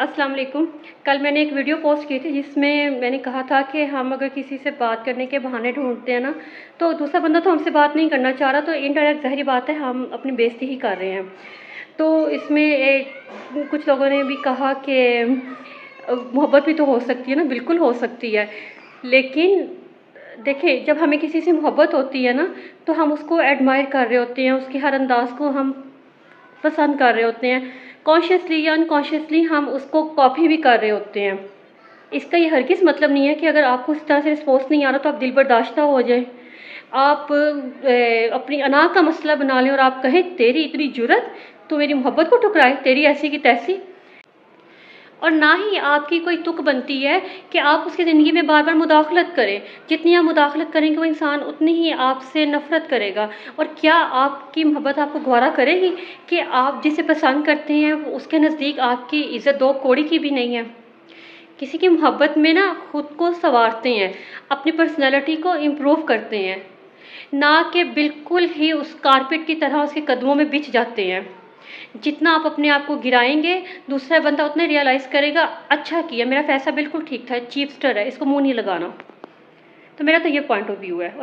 अस्सलाम वालेकुम। कल मैंने एक वीडियो पोस्ट की थी जिसमें मैंने कहा था कि हम अगर किसी से बात करने के बहाने ढूँढते हैं ना, तो दूसरा बंदा तो हमसे बात नहीं करना चाह रहा, तो इनडायरेक्ट ज़ाहिर बात है हम अपनी बेइज़्ज़ती ही कर रहे हैं। तो इसमें कुछ लोगों ने भी कहा कि मोहब्बत भी तो हो सकती है ना, बिल्कुल हो सकती है। लेकिन देखिए, जब हमें किसी से मोहब्बत होती है ना, तो हम उसको एडमायर कर रहे होते हैं, उसके हर अंदाज़ को हम पसंद कर रहे होते हैं। कॉन्शियसली या अनकॉन्शियसली हम उसको कॉपी भी कर रहे होते हैं। इसका ये हरगिज़ मतलब नहीं है कि अगर आपको इस तरह से रिस्पॉन्स नहीं आ रहा तो आप दिलबर्दाश्ता हो जाएँ। आप अपनी अना का मसला बना लें और आप कहें तेरी इतनी जुर्रत, तू मेरी मोहब्बत को ठुकराए, तेरी ऐसी की तैसी। और ना ही आपकी कोई तुक बनती है कि आप उसकी ज़िंदगी में बार-बार मुदाखलत करें। जितनी आप मुदाखलत करेंगे वो इंसान उतनी ही आपसे नफ़रत करेगा। और क्या आपकी मोहब्बत आपको गवारा करेगी कि आप जिसे पसंद करते हैं वो उसके नज़दीक आपकी इज़्ज़त दो कौड़ी की भी नहीं है। किसी की मोहब्बत में ना खुद को सँवारते हैं, अपनी पर्सनैलिटी को इम्प्रूव करते हैं, ना कि बिल्कुल ही उस कारपेट की तरह उसके कदमों में बिछ जाते हैं। जितना आप अपने आप को गिराएँगे, दूसरा बंदा उतना रियलाइज़ करेगा, अच्छा किया, मेरा फ़ैसला बिल्कुल ठीक था, चीपस्टर है, इसको मुँह नहीं लगाना। तो मेरा तो ये पॉइंट ऑफ व्यू है।